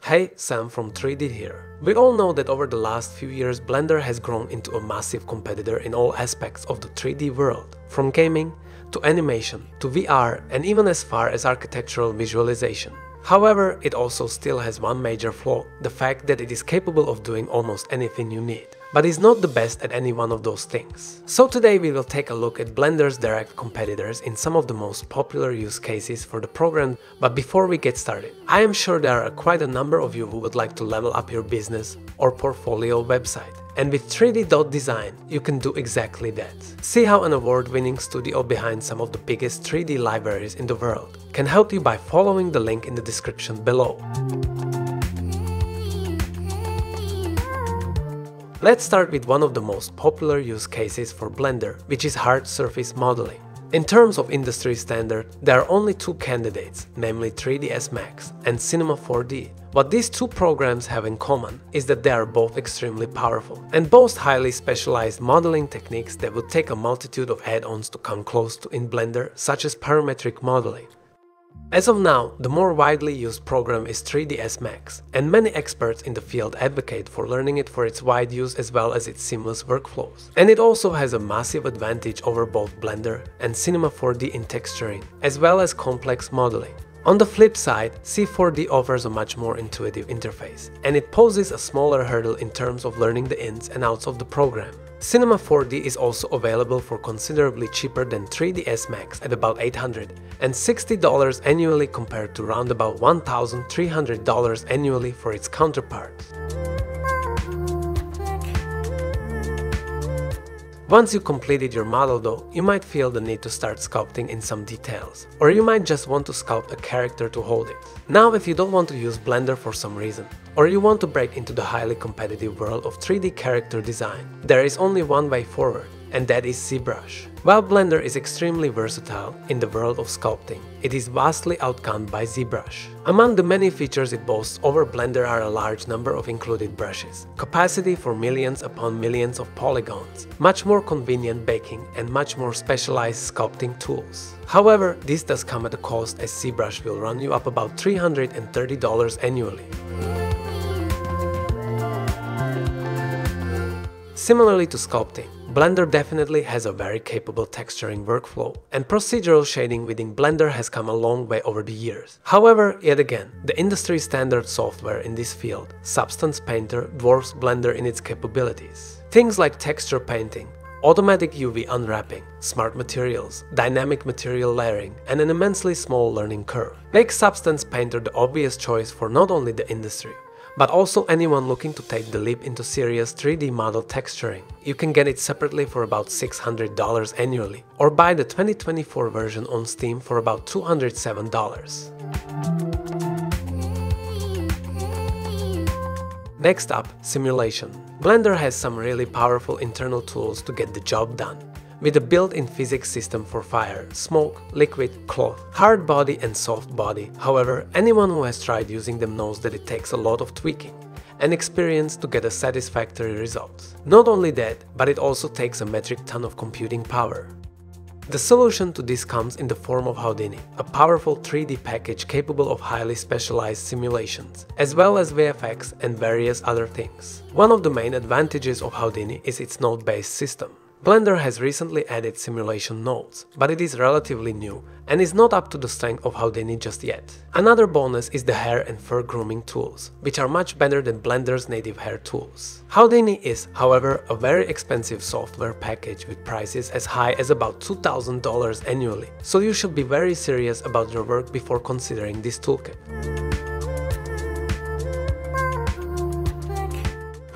Hey, Sam from 3D here. We all know that over the last few years Blender has grown into a massive competitor in all aspects of the 3D world, from gaming to animation to VR and even as far as architectural visualization. However, it also still has one major flaw, the fact that it is capable of doing almost anything you need, but is not the best at any one of those things. So today we will take a look at Blender's direct competitors in some of the most popular use cases for the program. But before we get started, I am sure there are quite a number of you who would like to level up your business or portfolio website. And with 3D.design, you can do exactly that. See how an award-winning studio behind some of the biggest 3D libraries in the world can help you by following the link in the description below. Let's start with one of the most popular use cases for Blender, which is hard surface modeling. In terms of industry standard, there are only two candidates, namely 3ds Max and Cinema 4D. What these two programs have in common is that they are both extremely powerful and boast highly specialized modeling techniques that would take a multitude of add-ons to come close to in Blender, such as parametric modeling. As of now, the more widely used program is 3ds Max, and many experts in the field advocate for learning it for its wide use as well as its seamless workflows. And it also has a massive advantage over both Blender and Cinema 4D in texturing, as well as complex modeling. On the flip side, C4D offers a much more intuitive interface, and it poses a smaller hurdle in terms of learning the ins and outs of the program. Cinema 4D is also available for considerably cheaper than 3ds Max at about $860 annually compared to around about $1,300 annually for its counterparts. Once you completed your model though, you might feel the need to start sculpting in some details, or you might just want to sculpt a character to hold it. Now if you don't want to use Blender for some reason, or you want to break into the highly competitive world of 3D character design, there is only one way forward, and that is Zbrush. While Blender is extremely versatile in the world of sculpting, it is vastly outgunned by Zbrush. Among the many features it boasts over Blender are a large number of included brushes, capacity for millions upon millions of polygons, much more convenient baking, and much more specialized sculpting tools. However, this does come at a cost, as Zbrush will run you up about $330 annually. Similarly to sculpting, Blender definitely has a very capable texturing workflow, and procedural shading within Blender has come a long way over the years. However, yet again, the industry standard software in this field, Substance Painter, dwarfs Blender in its capabilities. Things like texture painting, automatic UV unwrapping, smart materials, dynamic material layering, and an immensely small learning curve make Substance Painter the obvious choice for not only the industry, but also anyone looking to take the leap into serious 3D model texturing. You can get it separately for about $600 annually, or buy the 2024 version on Steam for about $207. Next up, simulation. Blender has some really powerful internal tools to get the job done. With a built-in physics system for fire, smoke, liquid, cloth, hard body and soft body. However, anyone who has tried using them knows that it takes a lot of tweaking and experience to get a satisfactory result. Not only that, but it also takes a metric ton of computing power. The solution to this comes in the form of Houdini, a powerful 3D package capable of highly specialized simulations, as well as VFX and various other things. One of the main advantages of Houdini is its node-based system. Blender has recently added simulation nodes, but it is relatively new and is not up to the strength of Houdini just yet. Another bonus is the hair and fur grooming tools, which are much better than Blender's native hair tools. Houdini is, however, a very expensive software package with prices as high as about $2,000 annually, so you should be very serious about your work before considering this toolkit.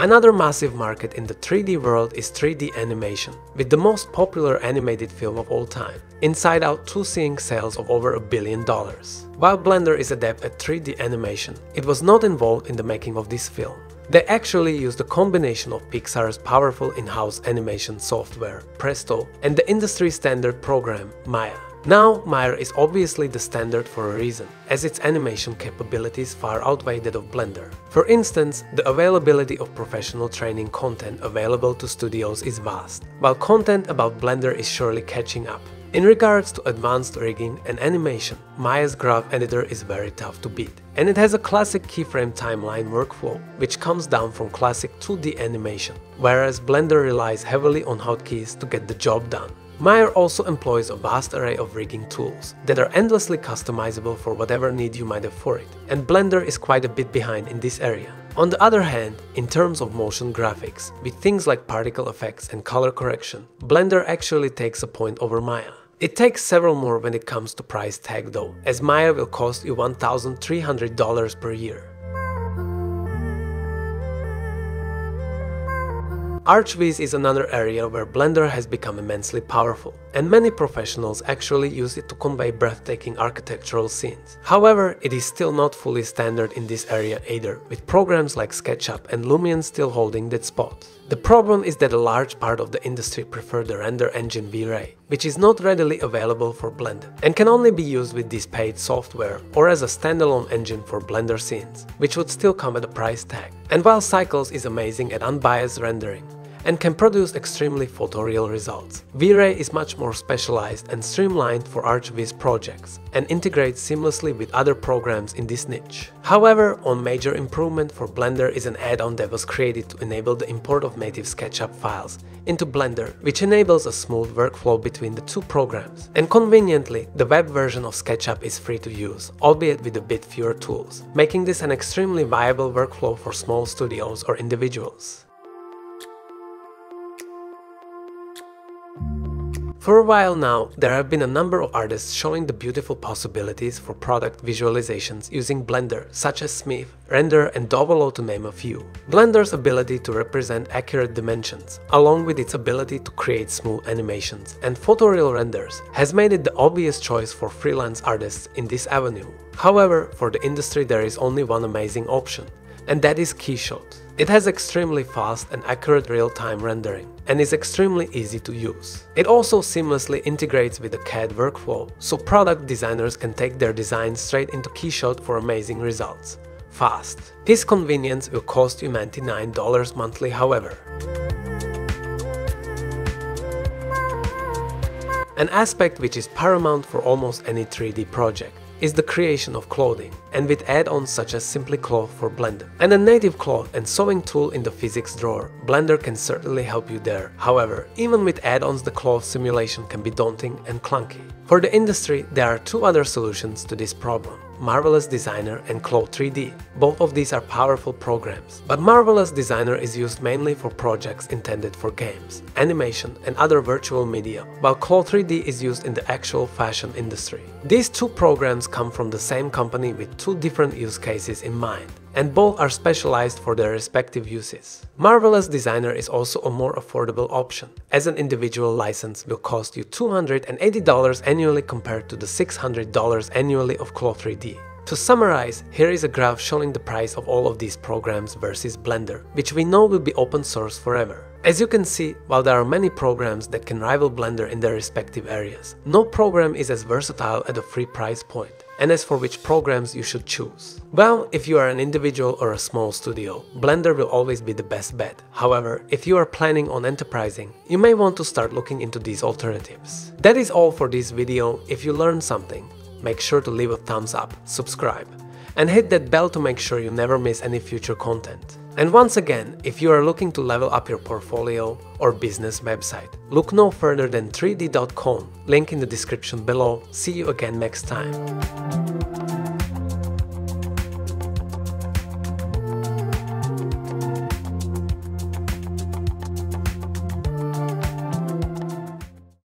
Another massive market in the 3D world is 3D animation, with the most popular animated film of all time, Inside Out 2, seeing sales of over $1 billion. While Blender is adept at 3D animation, it was not involved in the making of this film. They actually used a combination of Pixar's powerful in-house animation software, Presto, and the industry standard program, Maya. Now, Maya is obviously the standard for a reason, as its animation capabilities far outweigh that of Blender. For instance, the availability of professional training content available to studios is vast, while content about Blender is surely catching up. In regards to advanced rigging and animation, Maya's graph editor is very tough to beat, and it has a classic keyframe timeline workflow, which comes down from classic 2D animation, whereas Blender relies heavily on hotkeys to get the job done. Maya also employs a vast array of rigging tools that are endlessly customizable for whatever need you might have for it, and Blender is quite a bit behind in this area. On the other hand, in terms of motion graphics, with things like particle effects and color correction, Blender actually takes a point over Maya. It takes several more when it comes to price tag though, as Maya will cost you $1,300 per year. ArchViz is another area where Blender has become immensely powerful, and many professionals actually use it to convey breathtaking architectural scenes. However, it is still not fully standard in this area either, with programs like SketchUp and Lumion still holding that spot. The problem is that a large part of the industry prefer the render engine V-Ray, which is not readily available for Blender, and can only be used with this paid software or as a standalone engine for Blender scenes, which would still come at a price tag. And while Cycles is amazing at unbiased rendering, and can produce extremely photoreal results, V-Ray is much more specialized and streamlined for ArchViz projects, and integrates seamlessly with other programs in this niche. However, one major improvement for Blender is an add-on that was created to enable the import of native SketchUp files into Blender, which enables a smooth workflow between the two programs. And conveniently, the web version of SketchUp is free to use, albeit with a bit fewer tools, making this an extremely viable workflow for small studios or individuals. For a while now, there have been a number of artists showing the beautiful possibilities for product visualizations using Blender, such as Smith, Render and Dovolo to name a few. Blender's ability to represent accurate dimensions, along with its ability to create smooth animations and photoreal renders, has made it the obvious choice for freelance artists in this avenue. However, for the industry there is only one amazing option, and that is Keyshot. It has extremely fast and accurate real-time rendering, and is extremely easy to use. It also seamlessly integrates with the CAD workflow, so product designers can take their designs straight into Keyshot for amazing results. Fast. This convenience will cost you $99 monthly, however. An aspect which is paramount for almost any 3D project is the creation of clothing, and with add-ons such as Simply Cloth for Blender. And a native cloth and sewing tool in the physics drawer, Blender can certainly help you there. However, even with add-ons the cloth simulation can be daunting and clunky. For the industry, there are two other solutions to this problem: Marvelous Designer and Cloth 3D. Both of these are powerful programs, but Marvelous Designer is used mainly for projects intended for games, animation and other virtual media, while Cloth 3D is used in the actual fashion industry. These two programs come from the same company with two different use cases in mind, and both are specialized for their respective uses. Marvelous Designer is also a more affordable option, as an individual license will cost you $280 annually compared to the $600 annually of Cloth 3D. To summarize, here is a graph showing the price of all of these programs versus Blender, which we know will be open source forever. As you can see, while there are many programs that can rival Blender in their respective areas, no program is as versatile at a free price point. And as for which programs you should choose, well, if you are an individual or a small studio, Blender will always be the best bet. However, if you are planning on enterprising, you may want to start looking into these alternatives. That is all for this video. If you learned something, make sure to leave a thumbs up, subscribe, and hit that bell to make sure you never miss any future content. And once again, if you are looking to level up your portfolio or business website, look no further than 3D.com, link in the description below. See you again next time.